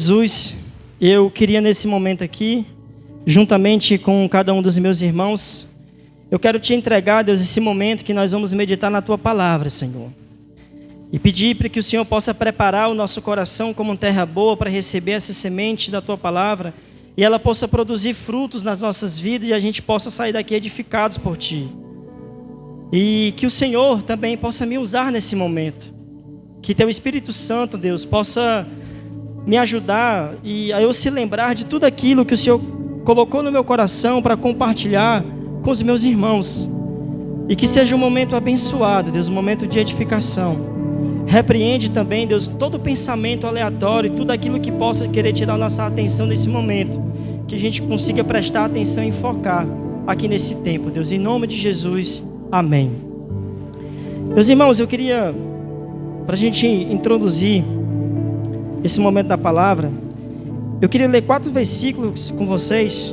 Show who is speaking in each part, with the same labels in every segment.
Speaker 1: Jesus, eu queria nesse momento aqui, juntamente com cada um dos meus irmãos, eu quero te entregar, Deus, esse momento que nós vamos meditar na Tua Palavra, Senhor. E pedir para que o Senhor possa preparar o nosso coração como terra boa para receber essa semente da Tua Palavra e ela possa produzir frutos nas nossas vidas e a gente possa sair daqui edificados por Ti. E que o Senhor também possa me usar nesse momento. Que Teu Espírito Santo, Deus, possa me ajudar e a eu se lembrar de tudo aquilo que o Senhor colocou no meu coração para compartilhar com os meus irmãos. E que seja um momento abençoado, Deus, um momento de edificação. Repreende também, Deus, todo pensamento aleatório, tudo aquilo que possa querer tirar nossa atenção nesse momento. Que a gente consiga prestar atenção e focar aqui nesse tempo, Deus. Em nome de Jesus, amém. Meus irmãos, eu queria, para a gente introduzir esse momento da palavra, eu queria ler 4 versículos com vocês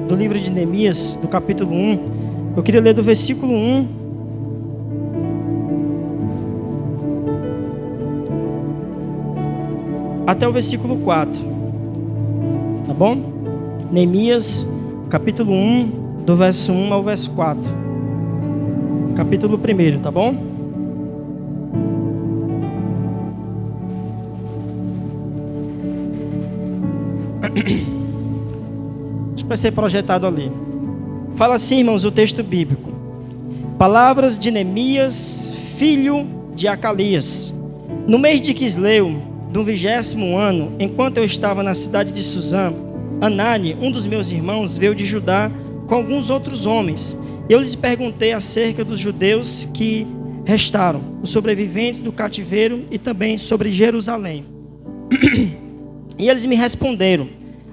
Speaker 1: do livro de Neemias, do capítulo 1. Eu queria ler do versículo 1 até o versículo 4. Tá bom? Neemias, capítulo 1, do verso 1 ao verso 4. Capítulo 1, tá bom? Acho que vai ser projetado ali. Fala assim, irmãos, o texto bíblico. Palavras de Neemias, filho de Acalias. No mês de Quisleu, do 20º ano, enquanto eu estava na cidade de Suzã, Anani, um dos meus irmãos, veio de Judá com alguns outros homens. Eu lhes perguntei acerca dos judeus que restaram, os sobreviventes do cativeiro e também sobre Jerusalém. E eles me responderam: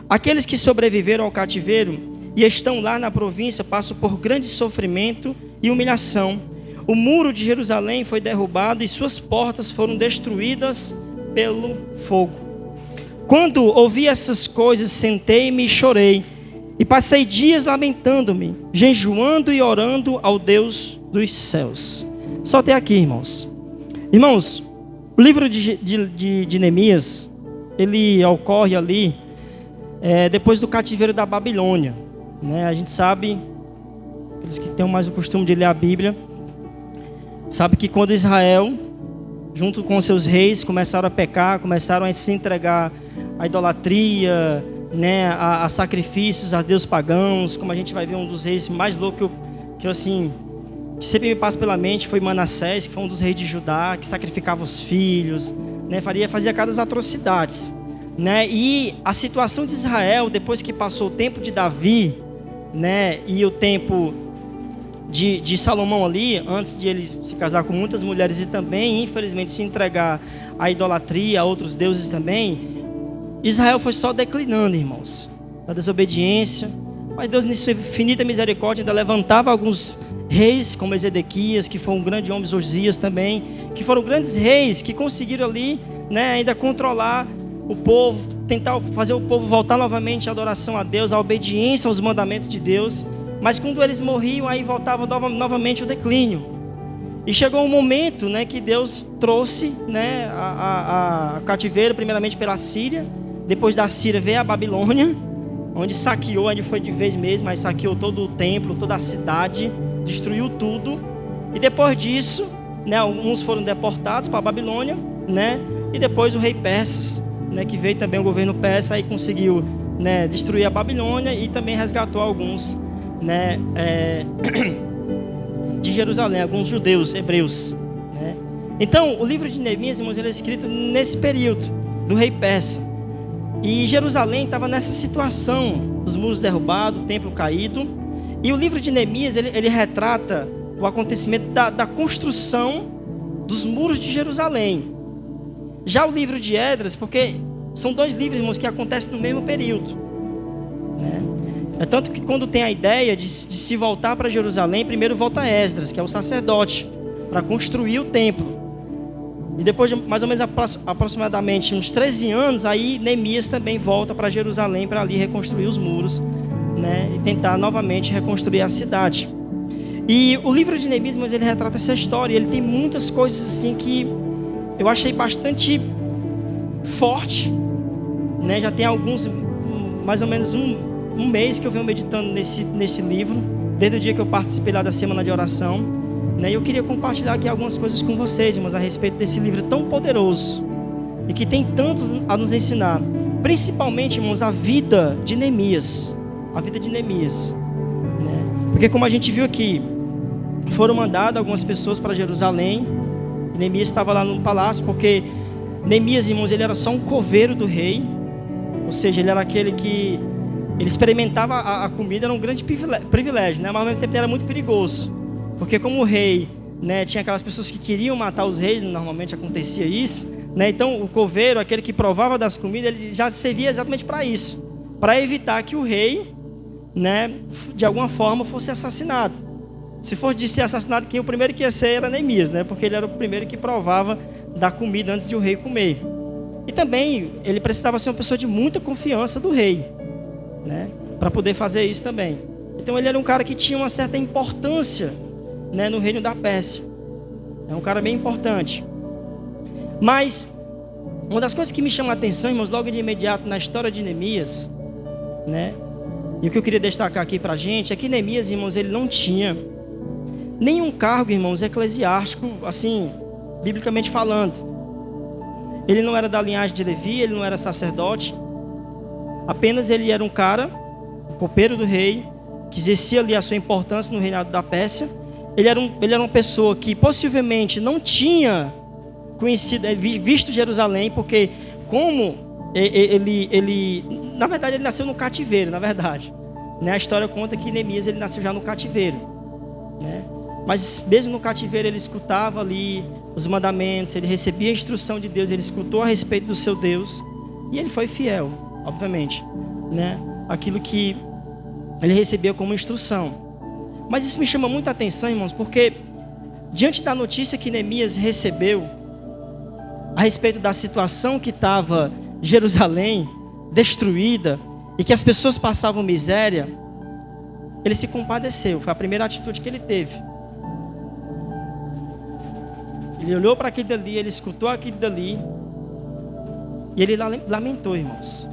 Speaker 1: aqueles que sobreviveram ao cativeiro e estão lá na província passam por grande sofrimento e humilhação. O muro de Jerusalém foi derrubado e suas portas foram destruídas pelo fogo. Quando ouvi essas coisas, sentei-me e chorei, e passei dias lamentando-me, jejuando e orando ao Deus dos céus. Só até aqui, irmãos. Irmãos, o livro de Neemias, ele ocorre ali depois do cativeiro da Babilônia, né? A gente sabe, aqueles que têm mais o costume de ler a Bíblia, sabe que quando Israel, junto com seus reis, começaram a pecar, começaram a se entregar à idolatria, né, a sacrifícios a deuses pagãos, como a gente vai ver, um dos reis mais loucos que sempre me passa pela mente foi Manassés, que foi um dos reis de Judá, que sacrificava os filhos, né, fazia cada atrocidades, né? E a situação de Israel, depois que passou o tempo de Davi, né, e o tempo de Salomão ali, antes de ele se casar com muitas mulheres e também, infelizmente, se entregar à idolatria, a outros deuses também, Israel foi só declinando, irmãos, da desobediência. Mas Deus, em sua infinita misericórdia, ainda levantava alguns reis, como Ezequias, que foi um grande homem, Josias também, que foram grandes reis, que conseguiram ali, né, ainda controlar o povo, tentar fazer o povo voltar novamente à adoração a Deus, à obediência aos mandamentos de Deus. Mas quando eles morriam, aí voltava novamente o declínio. E chegou um momento, né, que Deus trouxe, né, a cativeiro, primeiramente pela Síria. Depois da Síria veio a Babilônia, onde saqueou, onde foi de vez mesmo, mas saqueou todo o templo, toda a cidade, destruiu tudo. E depois disso, né, alguns foram deportados para a Babilônia, né, e depois o rei Persas, né, que veio também o governo persa, aí conseguiu, né, destruir a Babilônia e também resgatou alguns, né, de Jerusalém, alguns judeus, hebreus, né? Então, o livro de Neemias, irmãos, ele é escrito nesse período do rei persa. E Jerusalém estava nessa situação, os muros derrubados, o templo caído. E o livro de Neemias, ele retrata o acontecimento da construção dos muros de Jerusalém. Já o livro de Esdras, porque são 2 livros, irmãos, que acontecem no mesmo período, né? É tanto que quando tem a ideia de se voltar para Jerusalém, primeiro volta Esdras, que é o sacerdote, para construir o templo. E depois de mais ou menos aproximadamente uns 13 anos, aí Neemias também volta para Jerusalém para ali reconstruir os muros, né, e tentar novamente reconstruir a cidade. E o livro de Neemias, mas ele retrata essa história. Ele tem muitas coisas assim que eu achei bastante forte, né? Já tem mais ou menos um mês que eu venho meditando nesse livro, desde o dia que eu participei lá da semana de oração, né? E eu queria compartilhar aqui algumas coisas com vocês, irmãos, a respeito desse livro tão poderoso e que tem tanto a nos ensinar, principalmente, irmãos, a vida de Neemias, né? Porque como a gente viu aqui, foram mandadas algumas pessoas para Jerusalém, e Neemias estava lá no palácio, porque Neemias, irmãos, ele era só um coveiro do rei, ou seja, ele era aquele que ele experimentava a comida, era um grande privilégio, né? Mas ao mesmo tempo era muito perigoso, porque como o rei, né, tinha aquelas pessoas que queriam matar os reis, normalmente acontecia isso, né? Então o coveiro, aquele que provava das comidas, ele já servia exatamente para isso, para evitar que o rei, né, de alguma forma fosse assassinado. Se fosse de ser assassinado, quem o primeiro que ia ser era Neemias, né? Porque ele era o primeiro que provava da comida antes de o rei comer. E também ele precisava ser uma pessoa de muita confiança do rei, né, para poder fazer isso também. Então ele era um cara que tinha uma certa importância, né, no reino da Pérsia. É um cara bem importante. Mas uma das coisas que me chama a atenção, irmãos, logo de imediato na história de Neemias, né, e o que eu queria destacar aqui para a gente é que Neemias, irmãos, ele não tinha nenhum cargo, irmãos, eclesiástico, assim, biblicamente falando. Ele não era da linhagem de Levi, ele não era sacerdote. Apenas ele era um cara, um copeiro do rei, que exercia ali a sua importância no reinado da Pérsia. Ele era uma pessoa que possivelmente não tinha conhecido, visto Jerusalém, porque como ele na verdade ele nasceu no cativeiro, na verdade, né? A história conta que Neemias ele nasceu já no cativeiro, né? Mas mesmo no cativeiro ele escutava ali os mandamentos, ele recebia a instrução de Deus, ele escutou a respeito do seu Deus e ele foi fiel, obviamente, né? Aquilo que ele recebeu como instrução. Mas isso me chama muita atenção, irmãos, porque diante da notícia que Neemias recebeu a respeito da situação que estava Jerusalém destruída e que as pessoas passavam miséria, ele se compadeceu. Foi a primeira atitude que ele teve. Ele olhou para aquilo dali, ele escutou aquilo dali e ele lamentou, irmãos.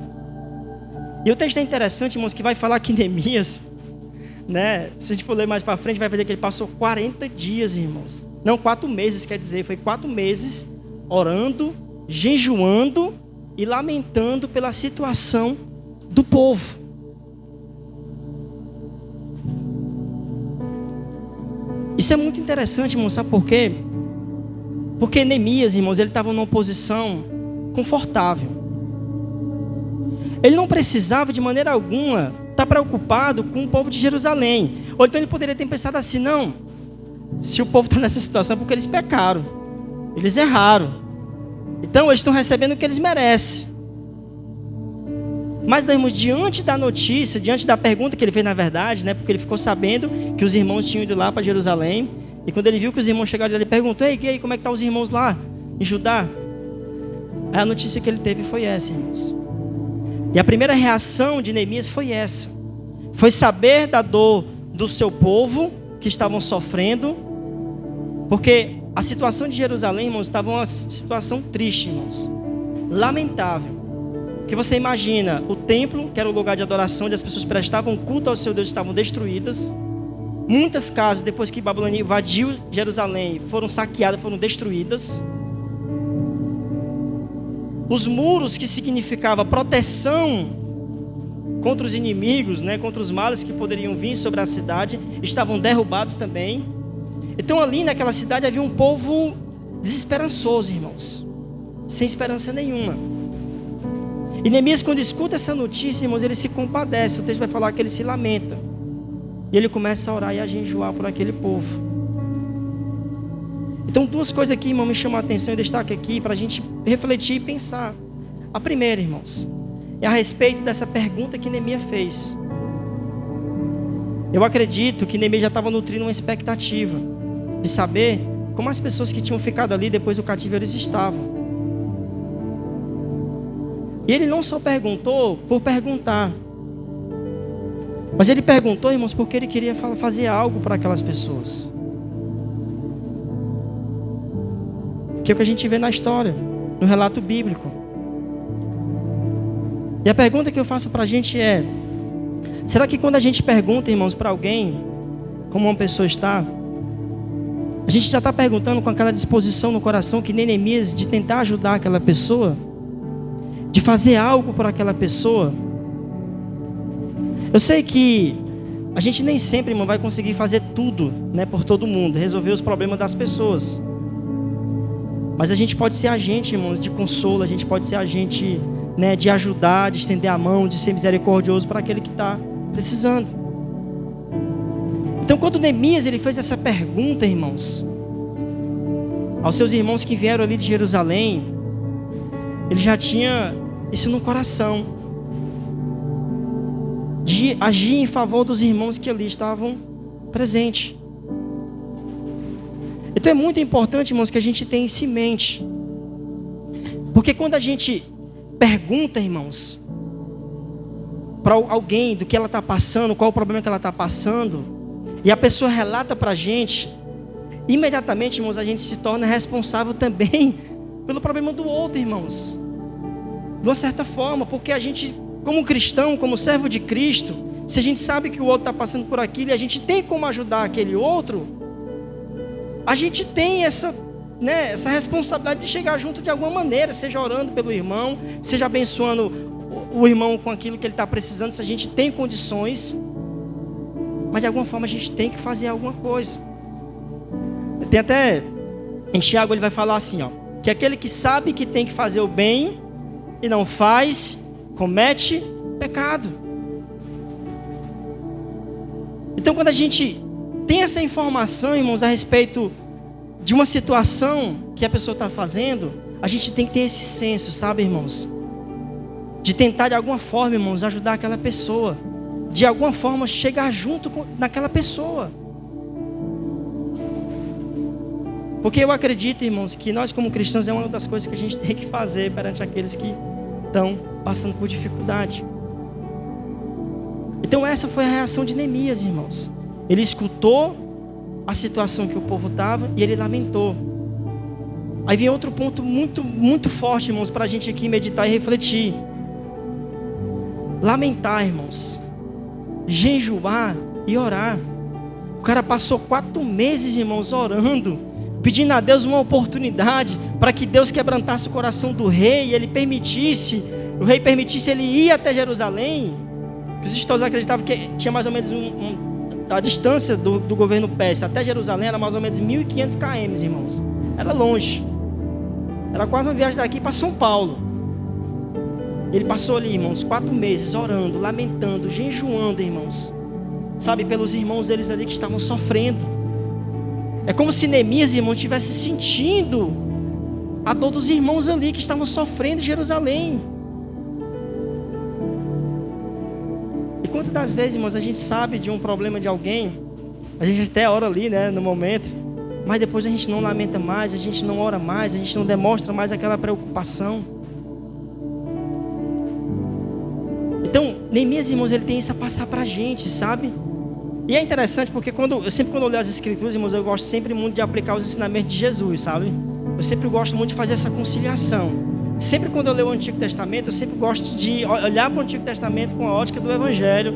Speaker 1: E o texto é interessante, irmãos, que vai falar que Neemias, né, se a gente for ler mais para frente, vai ver que ele passou 40 dias, irmãos. Não, 4 meses, quer dizer, foi 4 meses orando, jejuando e lamentando pela situação do povo. Isso é muito interessante, irmãos, sabe por quê? Porque Neemias, irmãos, ele estava numa posição confortável. Ele não precisava de maneira alguma estar preocupado com o povo de Jerusalém. Ou então ele poderia ter pensado assim, não, se o povo está nessa situação é porque eles pecaram, eles erraram, então eles estão recebendo o que eles merecem. Mas, irmãos, diante da notícia, diante da pergunta que ele fez na verdade, né, porque ele ficou sabendo que os irmãos tinham ido lá para Jerusalém, e quando ele viu que os irmãos chegaram, ele perguntou, ei, como é que estão os irmãos lá em Judá? Aí a notícia que ele teve foi essa, irmãos. E a primeira reação de Neemias foi essa. Foi saber da dor do seu povo que estavam sofrendo, porque a situação de Jerusalém, irmãos, estava uma situação triste, irmãos, lamentável. Que você imagina, o templo, que era o lugar de adoração, onde as pessoas prestavam culto ao seu Deus, estavam destruídas. Muitas casas, depois que Babilônia invadiu Jerusalém, foram saqueadas, foram destruídas. Os muros, que significava proteção contra os inimigos, né, contra os males que poderiam vir sobre a cidade, estavam derrubados também. Então ali naquela cidade havia um povo desesperançoso, irmãos, sem esperança nenhuma. E Neemias, quando escuta essa notícia, irmãos, ele se compadece. O texto vai falar que ele se lamenta. E ele começa a orar e a jejuar por aquele povo. Então 2 coisas aqui, irmão, me chamam a atenção e destaque aqui para a gente refletir e pensar. A primeira, irmãos, é a respeito dessa pergunta que Neemias fez. Eu acredito que Neemias já estava nutrindo uma expectativa de saber como as pessoas que tinham ficado ali depois do cativeiro eles estavam. E ele não só perguntou por perguntar, mas ele perguntou, irmãos, porque ele queria fazer algo para aquelas pessoas. Que é o que a gente vê na história, no relato bíblico. E a pergunta que eu faço para a gente é: será que quando a gente pergunta, irmãos, para alguém como uma pessoa está, a gente já está perguntando com aquela disposição no coração que nem Neemias, de tentar ajudar aquela pessoa, de fazer algo por aquela pessoa? Eu sei que a gente nem sempre, irmão, vai conseguir fazer tudo, né, por todo mundo, resolver os problemas das pessoas. Mas a gente pode ser agente, irmãos, de consolo, a gente pode ser agente, né, de ajudar, de estender a mão, de ser misericordioso para aquele que está precisando. Então, quando Neemias ele fez essa pergunta, irmãos, aos seus irmãos que vieram ali de Jerusalém, ele já tinha isso no coração, de agir em favor dos irmãos que ali estavam presentes. Então é muito importante, irmãos, que a gente tenha isso em mente. Porque quando a gente pergunta, irmãos, para alguém do que ela está passando, qual o problema que ela está passando, e a pessoa relata para a gente, imediatamente, irmãos, a gente se torna responsável também pelo problema do outro, irmãos. De uma certa forma, porque a gente, como cristão, como servo de Cristo, se a gente sabe que o outro está passando por aquilo e a gente tem como ajudar aquele outro, a gente tem essa responsabilidade de chegar junto de alguma maneira, seja orando pelo irmão, seja abençoando o irmão com aquilo que ele está precisando, se a gente tem condições, mas de alguma forma a gente tem que fazer alguma coisa. Tem até, em Tiago ele vai falar assim, ó, que aquele que sabe que tem que fazer o bem e não faz, comete pecado. Então quando a gente tem essa informação, irmãos, a respeito de uma situação que a pessoa está fazendo, a gente tem que ter esse senso, sabe, irmãos? De tentar de alguma forma, irmãos, ajudar aquela pessoa. De alguma forma chegar junto naquela pessoa. Porque eu acredito, irmãos, que nós como cristãos é uma das coisas que a gente tem que fazer perante aqueles que estão passando por dificuldade. Então essa foi a reação de Neemias, irmãos. Ele escutou a situação que o povo estava e ele lamentou. Aí vem outro ponto muito, muito forte, irmãos, para a gente aqui meditar e refletir. Lamentar, irmãos. Jejuar e orar. O cara passou 4 meses, irmãos, orando, pedindo a Deus uma oportunidade para que Deus quebrantasse o coração do rei e ele permitisse, o rei permitisse ele ir até Jerusalém. Os historiadores acreditavam que tinha mais ou menos a distância do governo persa até Jerusalém era mais ou menos 1.500 km, irmãos. Era longe. Era quase uma viagem daqui para São Paulo. Ele passou ali, irmãos, 4 meses orando, lamentando, jejuando, irmãos. Sabe, pelos irmãos deles ali que estavam sofrendo. É como se Neemias, irmão, estivesse sentindo a dor dos irmãos ali que estavam sofrendo em Jerusalém. E quantas das vezes, irmãos, a gente sabe de um problema de alguém, a gente até ora ali, né, no momento, mas depois a gente não lamenta mais, a gente não ora mais, a gente não demonstra mais aquela preocupação. Então, Neemias, irmãos, ele tem isso a passar para a gente, sabe? E é interessante porque quando eu leio as escrituras, irmãos, eu gosto sempre muito de aplicar os ensinamentos de Jesus, sabe? Eu sempre gosto muito de fazer essa conciliação. Sempre quando eu leio o Antigo Testamento, eu sempre gosto de olhar para o Antigo Testamento com a ótica do Evangelho,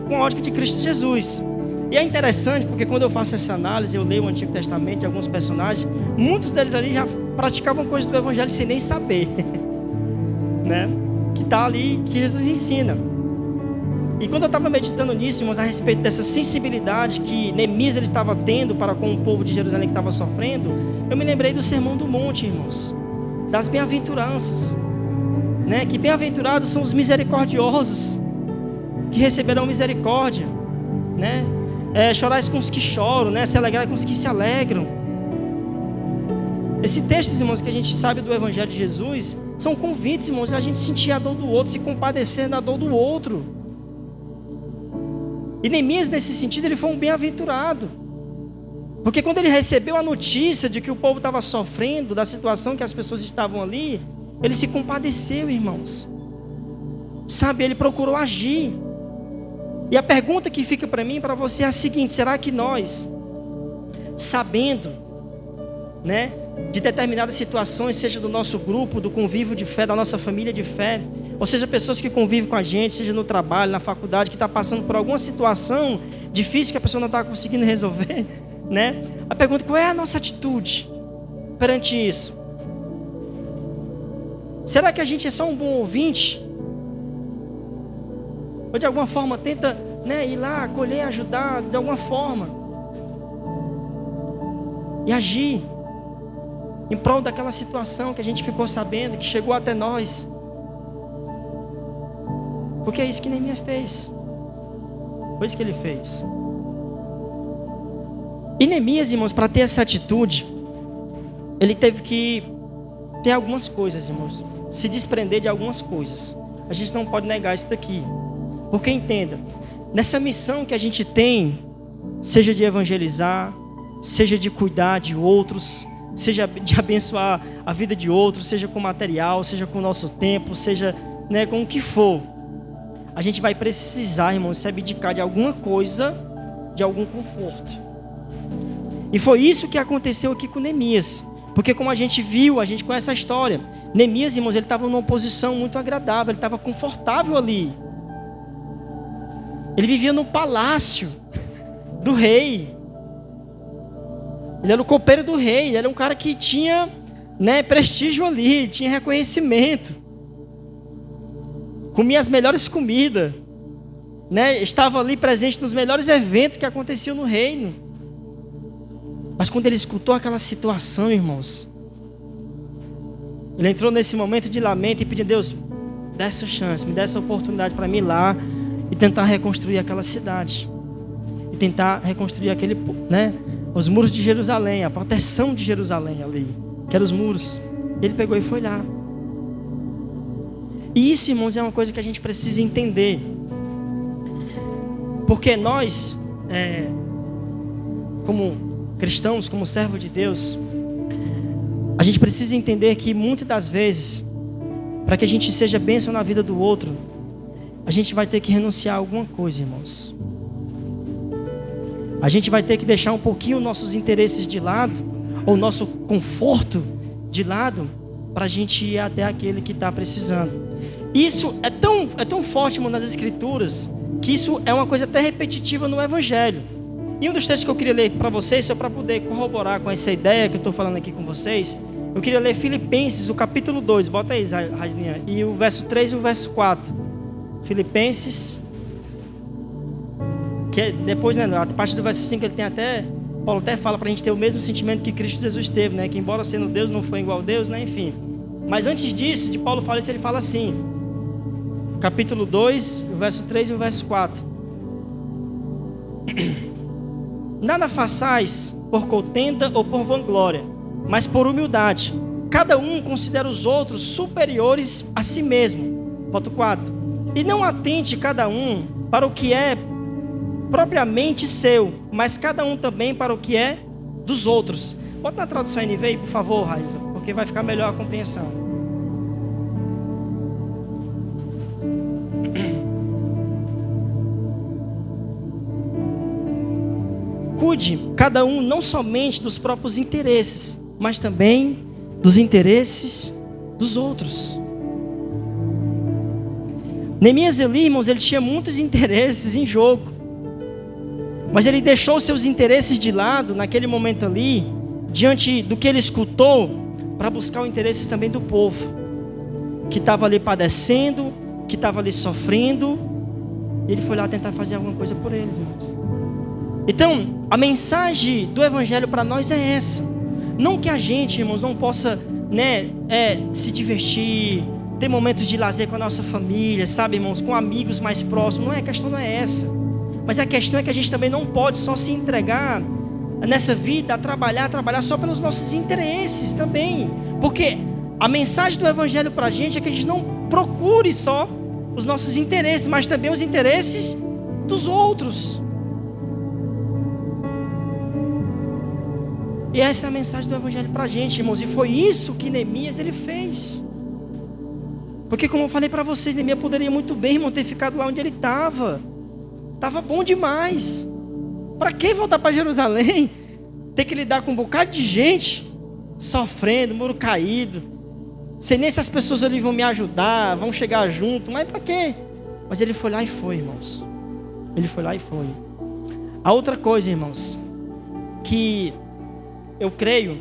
Speaker 1: com a ótica de Cristo Jesus. E é interessante porque quando eu faço essa análise, eu leio o Antigo Testamento de alguns personagens, muitos deles ali já praticavam coisas do Evangelho sem nem saber, né? Que está ali, que Jesus ensina. E quando eu estava meditando nisso, irmãos, a respeito dessa sensibilidade que Neemias ele estava tendo para com o povo de Jerusalém que estava sofrendo, eu me lembrei do Sermão do Monte, irmãos, das bem-aventuranças, né? Que bem-aventurados são os misericordiosos, que receberão misericórdia, né? Chorais com os que choram, né? Se alegrar com os que se alegram. Esse texto, irmãos, que a gente sabe do Evangelho de Jesus, são convites, irmãos, a gente sentir a dor do outro, se compadecer da dor do outro. E Neemias, nesse sentido, ele foi um bem-aventurado. Porque quando ele recebeu a notícia de que o povo estava sofrendo, da situação que as pessoas estavam ali, ele se compadeceu, irmãos. Sabe, ele procurou agir. E a pergunta que fica para mim e para você é a seguinte: será que nós, sabendo, né, de determinadas situações, seja do nosso grupo, do convívio de fé, da nossa família de fé, ou seja, pessoas que convivem com a gente, seja no trabalho, na faculdade, que está passando por alguma situação difícil que a pessoa não está conseguindo resolver, né? A pergunta: qual é a nossa atitude perante isso? Será que a gente é só um bom ouvinte? Ou de alguma forma tenta, né, ir lá, acolher, ajudar de alguma forma e agir em prol daquela situação que a gente ficou sabendo, que chegou até nós? Porque é isso que Neemias fez. Foi isso que ele fez. E Neemias, irmãos, para ter essa atitude, ele teve que ter algumas coisas, irmãos, se desprender de algumas coisas. A gente não pode negar isso daqui. Porque entenda, nessa missão que a gente tem, seja de evangelizar, seja de cuidar de outros, seja de abençoar a vida de outros, seja com material, seja com o nosso tempo, seja, né, com o que for, a gente vai precisar, irmãos, se abdicar de alguma coisa, de algum conforto. E foi isso que aconteceu aqui com Neemias. Porque como a gente viu, a gente conhece a história. Neemias, irmãos, ele estava numa posição muito agradável, ele estava confortável ali. Ele vivia no palácio do rei. Ele era o copeiro do rei. Ele era um cara que tinha, né, prestígio ali, tinha reconhecimento. Comia as melhores comidas, né? Estava ali presente nos melhores eventos que aconteciam no reino. Mas quando ele escutou aquela situação, irmãos, ele entrou nesse momento de lamento e pediu: Deus, dá essa chance, me dá essa oportunidade para mim ir lá e tentar reconstruir aquela cidade. E tentar reconstruir aquele, né, os muros de Jerusalém, a proteção de Jerusalém ali, que eram os muros. Ele pegou e foi lá. E isso, irmãos, é uma coisa que a gente precisa entender. Porque nós, como cristãos, como servo de Deus, a gente precisa entender que muitas das vezes, para que a gente seja bênção na vida do outro, a gente vai ter que renunciar a alguma coisa, irmãos. A gente vai ter que deixar um pouquinho nossos interesses de lado, ou nosso conforto de lado, para a gente ir até aquele que está precisando. Isso é tão forte, irmão, nas Escrituras, que isso é uma coisa até repetitiva no Evangelho. E um dos textos que eu queria ler para vocês, só para poder corroborar com essa ideia que eu estou falando aqui com vocês, eu queria ler Filipenses, o capítulo 2, bota aí, Raisninha, e o verso 3 e o verso 4. Filipenses, que é depois, né, a parte do verso 5, ele tem até, Paulo até fala para a gente ter o mesmo sentimento que Cristo Jesus teve, né, que embora sendo Deus não foi igual a Deus, né, enfim. Mas antes disso, de Paulo falar isso, ele fala assim, capítulo 2, o verso 3 e o verso 4. Nada façais por contenda ou por vanglória, mas por humildade. Cada um considera os outros superiores a si mesmo. Bota o 4. E não atente cada um para o que é propriamente seu, mas cada um também para o que é dos outros. Bota na tradução NVI, por favor, Raisla, porque vai ficar melhor a compreensão. Cuide cada um não somente dos próprios interesses, mas também dos interesses dos outros. Neemias ali, irmãos, ele tinha muitos interesses em jogo, mas ele deixou seus interesses de lado naquele momento ali, diante do que ele escutou, para buscar os interesses também do povo, que estava ali padecendo, que estava ali sofrendo, e ele foi lá tentar fazer alguma coisa por eles, irmãos. Então, a mensagem do Evangelho para nós é essa. Não que a gente, irmãos, não possa, né, se divertir, ter momentos de lazer com a nossa família, sabe, irmãos, com amigos mais próximos. Não é, a questão não é essa. Mas a questão é que a gente também não pode só se entregar nessa vida a trabalhar só pelos nossos interesses também. Porque a mensagem do Evangelho para a gente é que a gente não procure só os nossos interesses, mas também os interesses dos outros. E essa é a mensagem do Evangelho para a gente, irmãos. E foi isso que Neemias ele fez. Porque como eu falei para vocês, Neemias poderia muito bem, irmão, ter ficado lá onde ele estava. Estava bom demais. Para que voltar para Jerusalém? Ter que lidar com um bocado de gente sofrendo, muro caído, Sei nem se as pessoas ali vão me ajudar, vão chegar junto, mas para quê? Mas ele foi lá e foi, irmãos. Ele foi lá e foi. A outra coisa, irmãos, que eu creio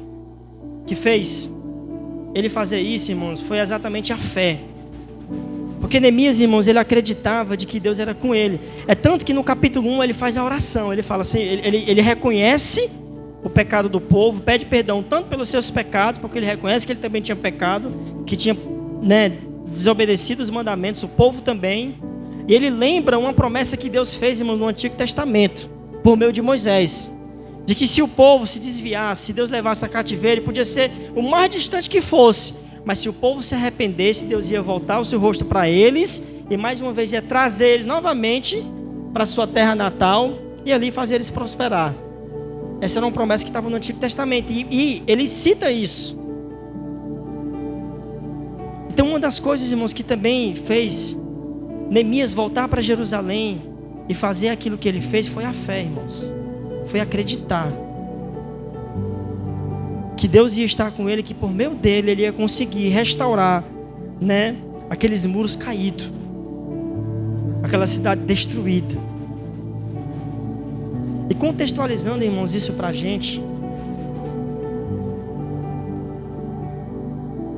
Speaker 1: que fez ele fazer isso, irmãos, foi exatamente a fé. Porque Neemias, irmãos, ele acreditava de que Deus era com ele. É tanto que no capítulo 1 ele faz a oração. Ele fala assim, ele reconhece o pecado do povo, pede perdão tanto pelos seus pecados, porque ele reconhece que ele também tinha pecado, que tinha, desobedecido os mandamentos, o povo também. E ele lembra uma promessa que Deus fez, irmãos, no Antigo Testamento, por meio de Moisés, de que se o povo se desviasse, se Deus levasse a cativeiro, podia ser o mais distante que fosse, mas se o povo se arrependesse, Deus ia voltar o seu rosto para eles, e mais uma vez ia trazer eles novamente para a sua terra natal, e ali fazer eles prosperar. Essa era uma promessa que estava no Antigo Testamento, e ele cita isso. Então uma das coisas, irmãos, que também fez Neemias voltar para Jerusalém e fazer aquilo que ele fez, foi a fé, irmãos. Foi acreditar que Deus ia estar com ele, que por meio dele ele ia conseguir restaurar, aqueles muros caídos, aquela cidade destruída. E contextualizando, irmãos, isso para a gente,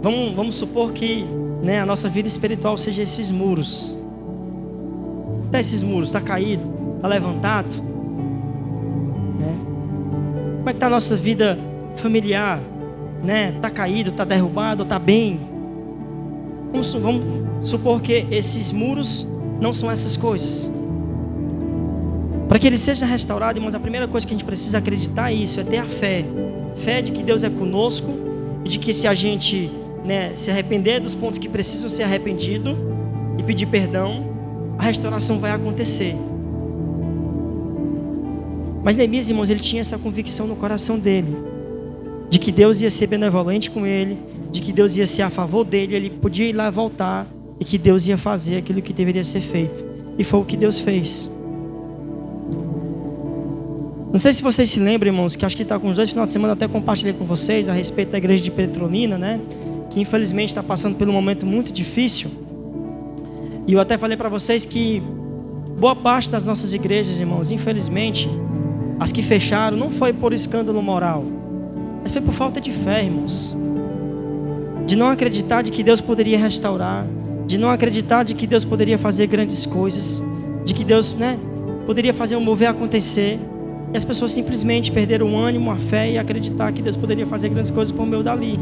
Speaker 1: vamos supor que a nossa vida espiritual seja esses muros. Até esses muros, está caído, está levantado. Como é que está a nossa vida familiar? Está caído, está derrubado, está bem? Vamos supor que esses muros não são essas coisas. Para que ele seja restaurado, irmãos, a primeira coisa que a gente precisa acreditar é isso, é ter a fé. Fé de que Deus é conosco e de que se a gente se arrepender dos pontos que precisam ser arrependidos e pedir perdão, a restauração vai acontecer. Mas Neemias, irmãos, ele tinha essa convicção no coração dele, de que Deus ia ser benevolente com ele, de que Deus ia ser a favor dele, ele podia ir lá voltar, e que Deus ia fazer aquilo que deveria ser feito. E foi o que Deus fez. Não sei se vocês se lembram, irmãos, que acho que está com os 2 finais de semana, até compartilhei com vocês a respeito da igreja de Petrolina, que infelizmente está passando por um momento muito difícil. E eu até falei para vocês que boa parte das nossas igrejas, irmãos, infelizmente, as que fecharam não foi por escândalo moral, mas foi por falta de fé, irmãos. De não acreditar de que Deus poderia restaurar, de não acreditar de que Deus poderia fazer grandes coisas, de que Deus, poderia fazer um mover acontecer. E as pessoas simplesmente perderam o ânimo, a fé e acreditar que Deus poderia fazer grandes coisas por meio dali.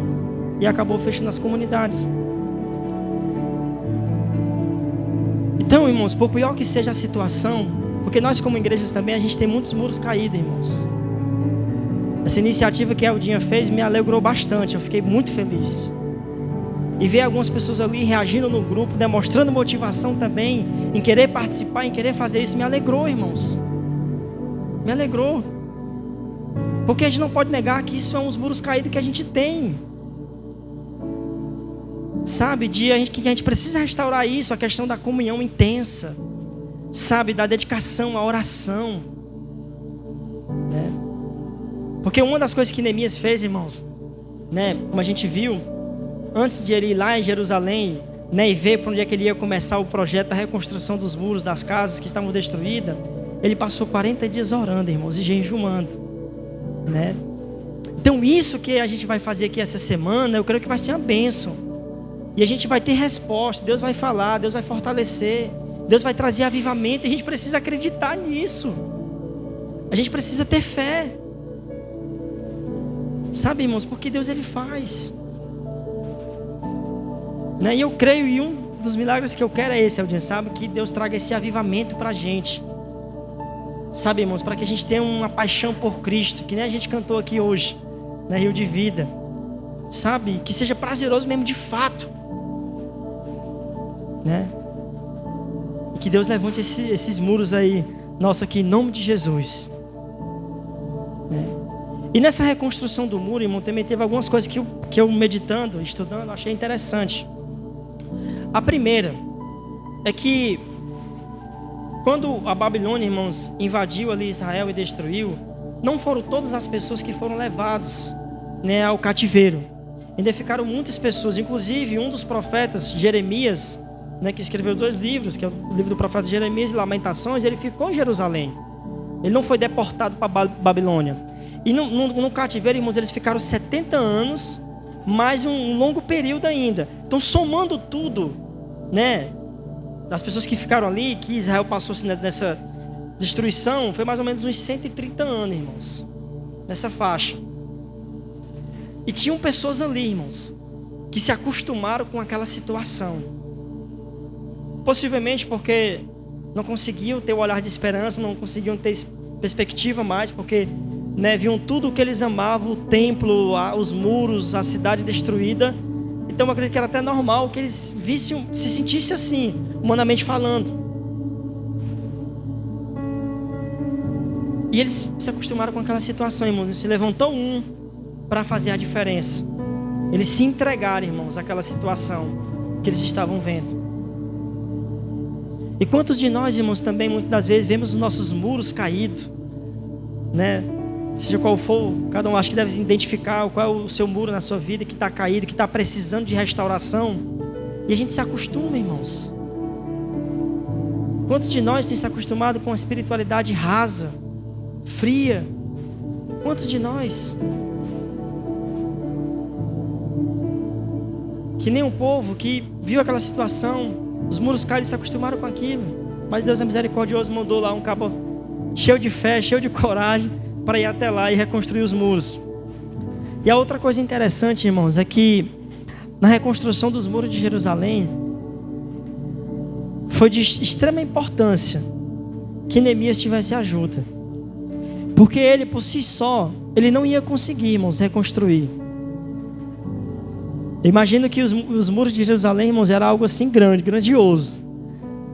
Speaker 1: E acabou fechando as comunidades. Então, irmãos, por pior que seja a situação, porque nós como igrejas também, a gente tem muitos muros caídos, irmãos. Essa iniciativa que a Eldinha fez me alegrou bastante, eu fiquei muito feliz. E ver algumas pessoas ali reagindo no grupo, demonstrando motivação também, em querer participar, em querer fazer isso, me alegrou, irmãos. Me alegrou. Porque a gente não pode negar que isso é uns muros caídos que a gente tem. Sabe, que a gente precisa restaurar isso, a questão da comunhão intensa. Sabe, da dedicação à oração. Porque uma das coisas que Neemias fez, irmãos, como a gente viu, antes de ele ir lá em Jerusalém, e ver para onde é que ele ia começar o projeto da reconstrução dos muros, das casas que estavam destruídas, ele passou 40 dias orando, irmãos, e jejuando, Então isso que a gente vai fazer aqui essa semana, eu creio que vai ser uma bênção. E a gente vai ter resposta, Deus vai falar, Deus vai fortalecer, Deus vai trazer avivamento, e a gente precisa acreditar nisso. A gente precisa ter fé. Sabe, irmãos, porque Deus ele faz. E eu creio, e um dos milagres que eu quero é esse, Eldinha, sabe? Que Deus traga esse avivamento para a gente. Sabe, irmãos, para que a gente tenha uma paixão por Cristo, que nem a gente cantou aqui hoje, na Rio de Vida. Sabe? Que seja prazeroso mesmo de fato. E que Deus levante esses muros aí, nossa, aqui em nome de Jesus. E nessa reconstrução do muro, irmão, também teve algumas coisas que eu meditando, estudando, achei interessante. A primeira é que quando a Babilônia, irmãos, invadiu ali Israel e destruiu, não foram todas as pessoas que foram levadas ao cativeiro. ainda ficaram muitas pessoas, inclusive um dos profetas, Jeremias, né, que escreveu 2 livros, que é o livro do profeta Jeremias e Lamentações, ele ficou em Jerusalém. Ele não foi deportado para Babilônia. E no cativeiro, irmãos, eles ficaram 70 anos, mais um longo período ainda. Então, somando tudo, né, das pessoas que ficaram ali, que Israel passou nessa destruição, foi mais ou menos uns 130 anos, irmãos, nessa faixa. E tinham pessoas ali, irmãos, que se acostumaram com aquela situação. Possivelmente porque não conseguiam ter o olhar de esperança, não conseguiam ter perspectiva mais, porque, né, viam tudo o que eles amavam, o templo, os muros, a cidade destruída. Então eu acredito que era até normal que eles se sentissem assim, humanamente falando. E eles se acostumaram com aquela situação, irmãos. Se levantou um para fazer a diferença. Eles se entregaram, irmãos, àquela situação que eles estavam vendo. E quantos de nós, irmãos, também muitas das vezes vemos os nossos muros caídos, né? Seja qual for, cada um acho que deve identificar qual é o seu muro na sua vida que está caído, que está precisando de restauração. E a gente se acostuma, irmãos. Quantos de nós tem se acostumado com a espiritualidade rasa, fria? Quantos de nós? Que nem um povo que viu aquela situação, os muros caíram e se acostumaram com aquilo. Mas Deus é misericordioso, mandou lá um cabo cheio de fé, cheio de coragem, para ir até lá e reconstruir os muros. E a outra coisa interessante, irmãos, é que na reconstrução dos muros de Jerusalém, foi de extrema importância que Neemias tivesse ajuda. Porque ele, por si só, ele não ia conseguir, irmãos, reconstruir. Imagino que os muros de Jerusalém, irmãos, era algo assim grande, grandioso,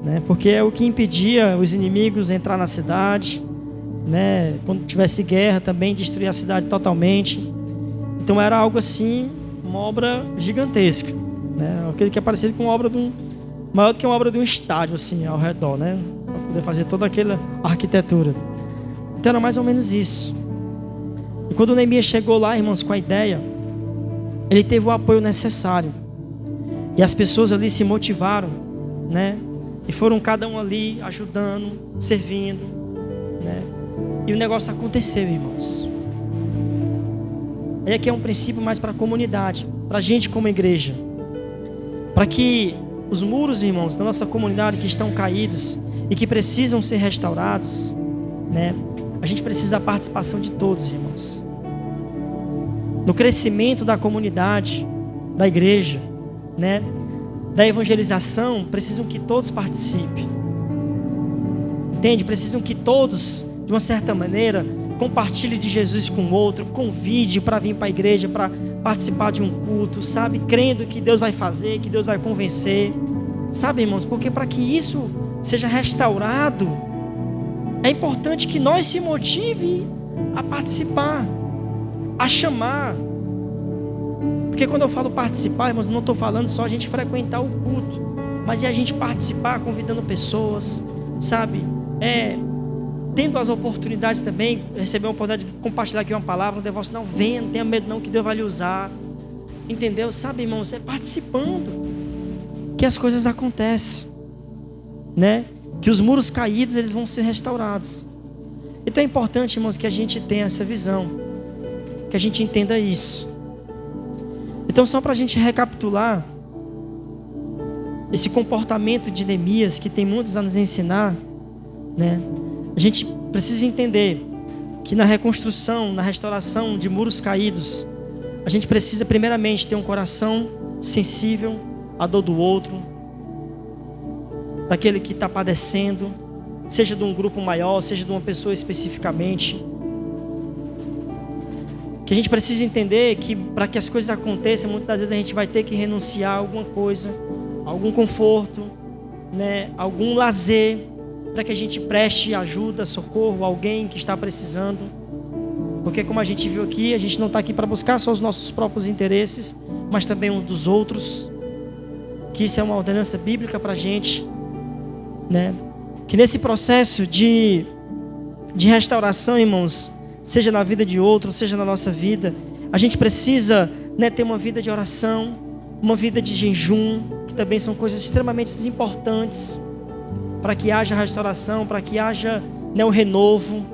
Speaker 1: né? Porque é o que impedia os inimigos entrar na cidade, né? Quando tivesse guerra também, destruir a cidade totalmente. Então era algo assim, uma obra gigantesca, né? Aquele que é parecido com uma obra maior do que uma obra de um estádio, assim, ao redor, né? Para poder fazer toda aquela arquitetura. Então era mais ou menos isso. E quando Neemias chegou lá, irmãos, com a ideia, ele teve o apoio necessário. E as pessoas ali se motivaram, né? E foram cada um ali ajudando, servindo, né? E o negócio aconteceu, irmãos. E aqui é um princípio mais para a comunidade, para a gente como igreja. Para que os muros, irmãos, da nossa comunidade que estão caídos e que precisam ser restaurados, né? A gente precisa da participação de todos, irmãos. No crescimento da comunidade, da igreja, né? Da evangelização, precisam que todos participem. Entende? Precisam que todos, de uma certa maneira, compartilhem de Jesus com o outro, convide para vir para a igreja, para participar de um culto, sabe? Crendo que Deus vai fazer, que Deus vai convencer. Sabe, irmãos? Porque para que isso seja restaurado, é importante que nós se motive a participar, a chamar. Porque quando eu falo participar, irmãos, não estou falando só a gente frequentar o culto, mas é a gente participar convidando pessoas, sabe? Tendo as oportunidades também, receber a oportunidade de compartilhar aqui uma palavra, um devocional, venha, não tenha medo não que Deus vai lhe usar. Entendeu? Sabe, irmãos, é participando que as coisas acontecem, né? Que os muros caídos, eles vão ser restaurados. Então é importante, irmãos, que a gente tenha essa visão, que a gente entenda isso. Então, só para a gente recapitular esse comportamento de Neemias, que tem muitos a nos ensinar, né? A gente precisa entender que na reconstrução, na restauração de muros caídos, a gente precisa primeiramente ter um coração sensível à dor do outro, daquele que está padecendo, seja de um grupo maior, seja de uma pessoa especificamente. Que a gente precisa entender que para que as coisas aconteçam, muitas das vezes a gente vai ter que renunciar a alguma coisa, algum conforto, né? Algum lazer, para que a gente preste ajuda, socorro a alguém que está precisando. Porque como a gente viu aqui, a gente não está aqui para buscar só os nossos próprios interesses, mas também um dos outros. Que isso é uma ordenança bíblica para a gente, né? Que nesse processo de restauração, irmãos, seja na vida de outro, seja na nossa vida, a gente precisa né, ter uma vida de oração, uma vida de jejum, que também são coisas extremamente importantes para que haja restauração, para que haja, né, o renovo.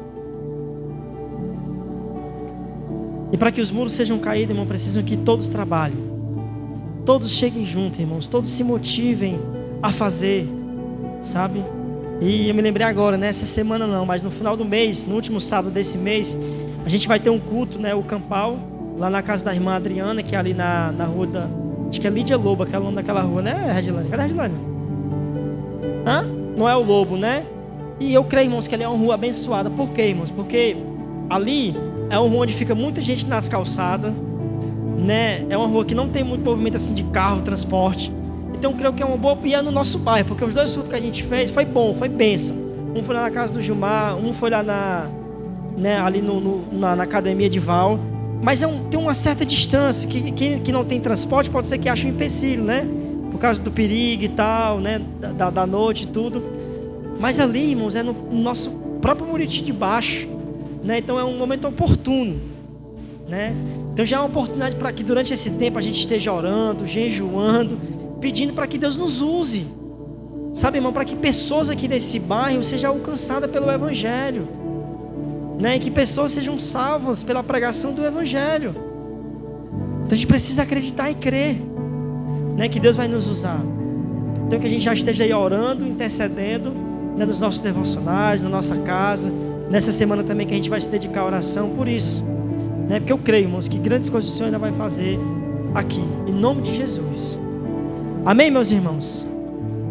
Speaker 1: E para que os muros sejam caídos, irmão, precisam que todos trabalhem. Todos cheguem juntos, irmãos. Todos se motivem a fazer, sabe? E eu me lembrei agora, né? Essa semana não, mas no final do mês, no último sábado desse mês, a gente vai ter um culto, né? O Campal, lá na casa da irmã Adriana, que é ali na rua da... Acho que é Lídia Lobo, aquele nome daquela rua, né, Regilane? Cadê a Regilane? Hã? Não é o Lobo, né? E eu creio, irmãos, que ali é uma rua abençoada. Por quê, irmãos? Porque ali é uma rua onde fica muita gente nas calçadas, né? É uma rua que não tem muito movimento assim de carro, transporte. Então eu creio que é uma boa pia no nosso bairro, porque os 2 cultos que a gente fez foi bom, foi bênção. Um foi lá na casa do Gilmar, um foi lá ali na academia de Val. Mas tem uma certa distância, que não tem transporte, pode ser que ache um empecilho, né? Por causa do perigo e tal, né? Da noite e tudo. Mas ali, irmãos, é no nosso próprio Muriti de Baixo, né? Então é um momento oportuno, né? Então já é uma oportunidade para que durante esse tempo a gente esteja orando, jejuando, pedindo para que Deus nos use, sabe, irmão, para que pessoas aqui desse bairro sejam alcançadas pelo Evangelho, né? E que pessoas sejam salvas pela pregação do Evangelho. Então a gente precisa acreditar e crer, né, que Deus vai nos usar. Então que a gente já esteja aí orando, intercedendo, né, nos nossos devocionais, na nossa casa. Nessa semana também que a gente vai se dedicar à oração por isso, né? Porque eu creio, irmãos, que grandes coisas o Senhor ainda vai fazer aqui, em nome de Jesus. Amém, meus irmãos?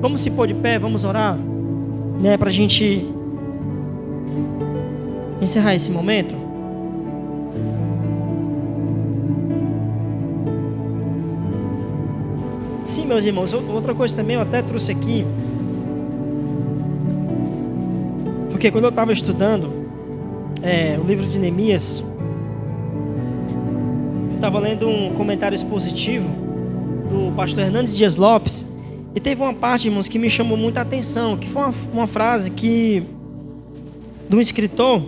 Speaker 1: Vamos se pôr de pé, vamos orar, né, para a gente encerrar esse momento. Sim, meus irmãos, outra coisa também eu até trouxe aqui, porque quando eu estava estudando o livro de Neemias, eu estava lendo um comentário expositivo do pastor Hernandes Dias Lopes, e teve uma parte, irmãos, que me chamou muita atenção, que foi uma frase de um escritor,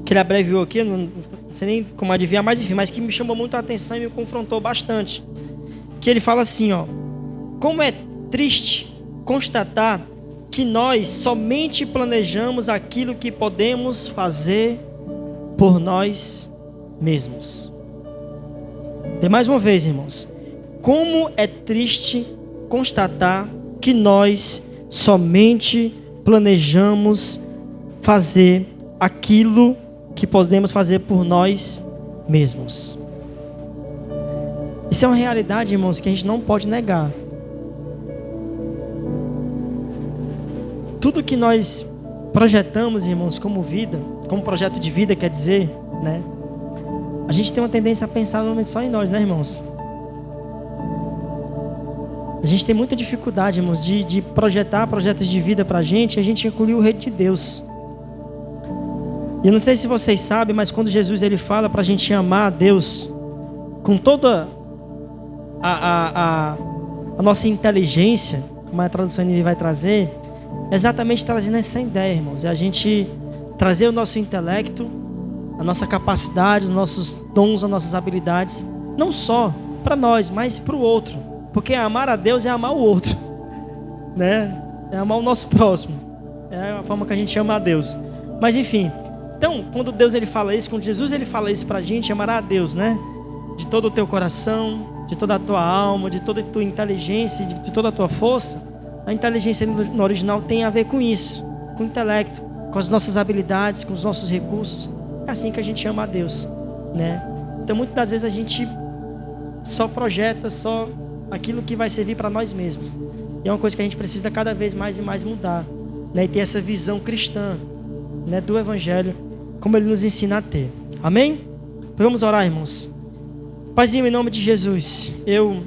Speaker 1: que ele abreviou aqui, não sei nem como adivinhar, mas enfim, mas que me chamou muita atenção e me confrontou bastante. Que ele fala assim, ó: como é triste constatar que nós somente planejamos aquilo que podemos fazer por nós mesmos. E mais uma vez, irmãos, como é triste constatar que nós somente planejamos fazer aquilo que podemos fazer por nós mesmos. Isso é uma realidade, irmãos, que a gente não pode negar. Tudo que nós projetamos, irmãos, como vida, como projeto de vida, quer dizer, né? A gente tem uma tendência a pensar normalmente só em nós, né, irmãos? A gente tem muita dificuldade, irmãos, de projetar projetos de vida pra gente, e a gente inclui o reino de Deus. E eu não sei se vocês sabem, mas quando Jesus ele fala pra gente amar a Deus com toda a nossa inteligência, como a tradução vai trazer, é exatamente trazendo essa ideia, irmãos. É a gente trazer o nosso intelecto, a nossa capacidade, os nossos dons, as nossas habilidades, não só para nós, mas para o outro. Porque amar a Deus é amar o outro, né? É amar o nosso próximo. É a forma que a gente ama a Deus. Mas enfim, então, quando Deus ele fala isso, quando Jesus ele fala isso para a gente, amará a Deus, né? De todo o teu coração, de toda a tua alma, de toda a tua inteligência, de toda a tua força. A inteligência no original tem a ver com isso, com o intelecto, com as nossas habilidades, com os nossos recursos. É assim que a gente ama a Deus, né? Então, muitas das vezes a gente só projeta só aquilo que vai servir para nós mesmos. E é uma coisa que a gente precisa cada vez mais e mais mudar, né? E ter essa visão cristã, né, do Evangelho, como ele nos ensina a ter. Amém? Vamos orar, irmãos. Paizinho, em nome de Jesus, eu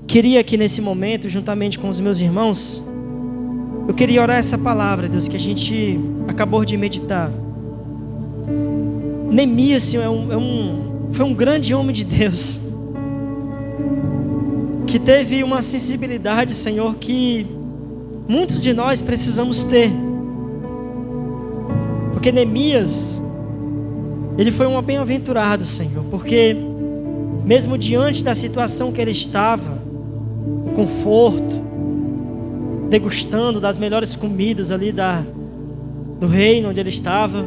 Speaker 1: queria aqui nesse momento, juntamente com os meus irmãos, eu queria orar essa palavra, Deus, que a gente acabou de meditar. Neemias, Senhor, foi um grande homem de Deus, que teve uma sensibilidade, Senhor, que muitos de nós precisamos ter. Porque Neemias, ele foi um bem-aventurado, Senhor, porque mesmo diante da situação que ele estava, o conforto, degustando das melhores comidas ali do reino onde ele estava,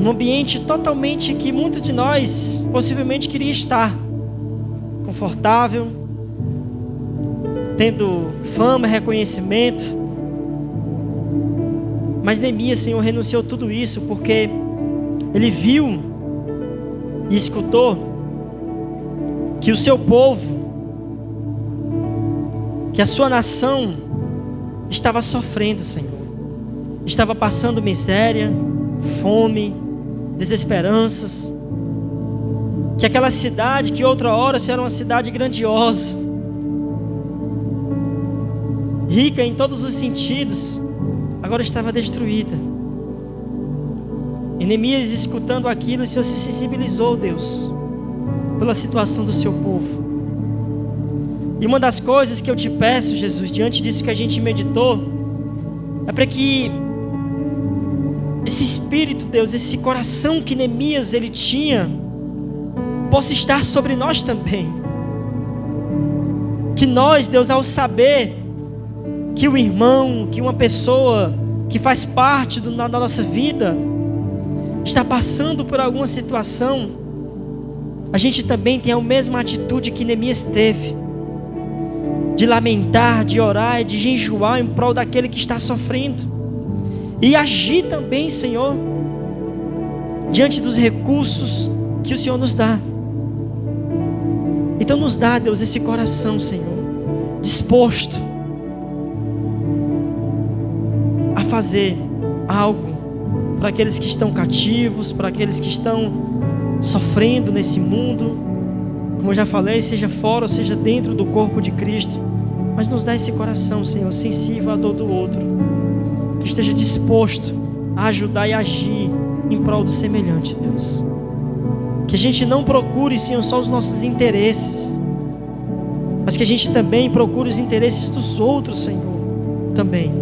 Speaker 1: um ambiente totalmente que muitos de nós possivelmente queria estar, confortável, tendo fama, reconhecimento. Mas Neemias, Senhor, renunciou a tudo isso porque ele viu e escutou que o seu povo, que a sua nação estava sofrendo, Senhor, estava passando miséria, fome, desesperanças, que aquela cidade que outra hora era uma cidade grandiosa, rica em todos os sentidos, agora estava destruída. E Neemias, escutando aquilo, o Senhor se sensibilizou, Deus, pela situação do seu povo. E uma das coisas que eu te peço, Jesus, diante disso que a gente meditou, é para que esse espírito, Deus, esse coração que Neemias ele tinha, possa estar sobre nós também. Que nós, Deus, ao saber que o irmão, que uma pessoa que faz parte da nossa vida está passando por alguma situação, a gente também tem a mesma atitude que Neemias teve, de lamentar, de orar, de jejuar em prol daquele que está sofrendo, e agir também, Senhor, diante dos recursos que o Senhor nos dá. Então nos dá, Deus, esse coração, Senhor, disposto a fazer algo para aqueles que estão cativos, para aqueles que estão sofrendo nesse mundo, como eu já falei, seja fora ou seja dentro do corpo de Cristo. Mas nos dá esse coração, Senhor, sensível à dor do outro, que esteja disposto a ajudar e agir em prol do semelhante, Deus. Que a gente não procure, Senhor, só os nossos interesses, mas que a gente também procure os interesses dos outros, Senhor, também.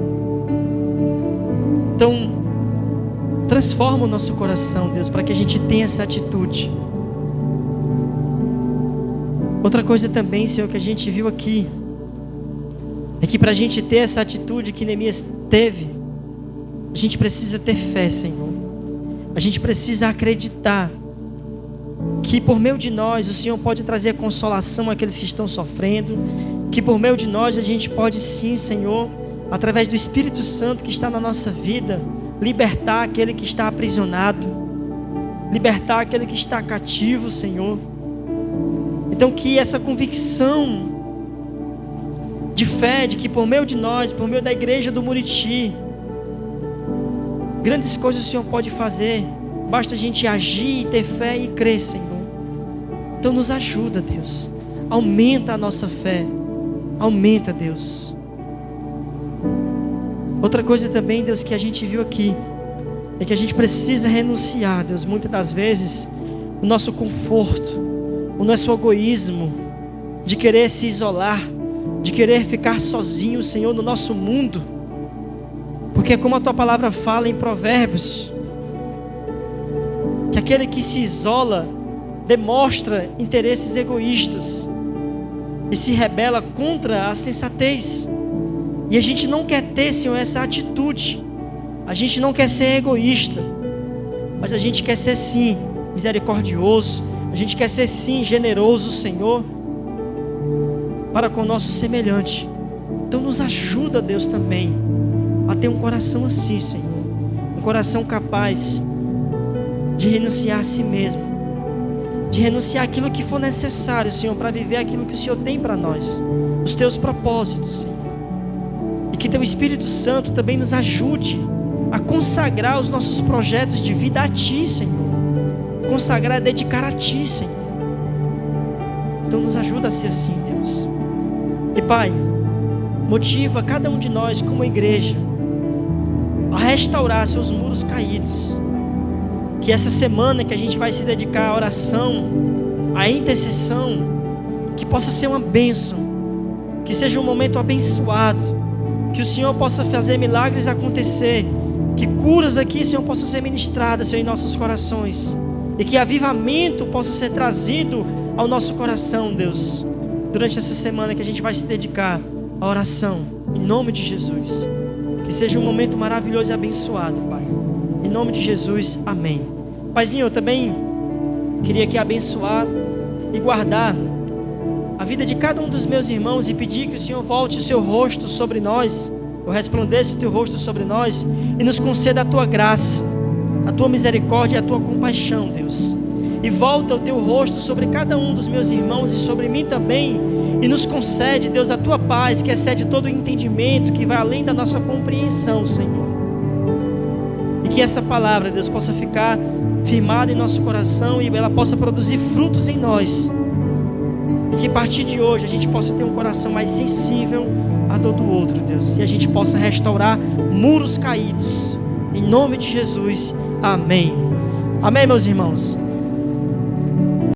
Speaker 1: Então, transforma o nosso coração, Deus, para que a gente tenha essa atitude. Outra coisa também, Senhor, que a gente viu aqui, é que para a gente ter essa atitude que Neemias teve, a gente precisa ter fé, Senhor. A gente precisa acreditar que por meio de nós o Senhor pode trazer consolação àqueles que estão sofrendo, que por meio de nós a gente pode sim, Senhor, através do Espírito Santo que está na nossa vida, libertar aquele que está aprisionado, libertar aquele que está cativo, Senhor. Então que essa convicção de fé, de que por meio de nós, por meio da igreja do Muriti, grandes coisas o Senhor pode fazer, basta a gente agir, ter fé e crer, Senhor. Então nos ajuda, Deus, aumenta a nossa fé, aumenta, Deus. Outra coisa também, Deus, que a gente viu aqui, é que a gente precisa renunciar, Deus, muitas das vezes, o nosso conforto, o nosso egoísmo, de querer se isolar, de querer ficar sozinho, Senhor, no nosso mundo, porque como a Tua palavra fala em Provérbios, que aquele que se isola, demonstra interesses egoístas, e se rebela contra a sensatez. E a gente não quer ter, Senhor, essa atitude. A gente não quer ser egoísta, mas a gente quer ser sim misericordioso. A gente quer ser sim generoso, Senhor, para com o nosso semelhante. Então nos ajuda, Deus, também a ter um coração assim, Senhor, um coração capaz de renunciar a si mesmo, de renunciar aquilo que for necessário, Senhor, para viver aquilo que o Senhor tem para nós, os Teus propósitos, Senhor. E que Teu Espírito Santo também nos ajude a consagrar os nossos projetos de vida a Ti, Senhor. Consagrar, dedicar a Ti, Senhor. Então nos ajuda a ser assim, Deus. E Pai, motiva cada um de nós como igreja a restaurar seus muros caídos. Que essa semana que a gente vai se dedicar à oração, à intercessão, que possa ser uma bênção, que seja um momento abençoado, que o Senhor possa fazer milagres acontecer, Que curas aqui, Senhor, possam ser ministradas, Senhor, em nossos corações. E que avivamento possa ser trazido ao nosso coração, Deus, durante essa semana que a gente vai se dedicar à oração, em nome de Jesus. Que seja um momento maravilhoso e abençoado, Pai. Em nome de Jesus, amém. Paizinho, eu também queria aqui abençoar e guardar a vida de cada um dos meus irmãos e pedir que o Senhor volte o seu rosto sobre nós, ou resplandeça o teu rosto sobre nós e nos conceda a tua graça, a tua misericórdia e a tua compaixão, Deus. E volta o teu rosto sobre cada um dos meus irmãos e sobre mim também, e nos concede, Deus, a tua paz, que excede todo o entendimento, que vai além da nossa compreensão, Senhor. E que essa palavra, Deus, possa ficar firmada em nosso coração e ela possa produzir frutos em nós. E que a partir de hoje a gente possa ter um coração mais sensível à dor do outro, Deus. E a gente possa restaurar muros caídos. Em nome de Jesus, amém. Amém, meus irmãos.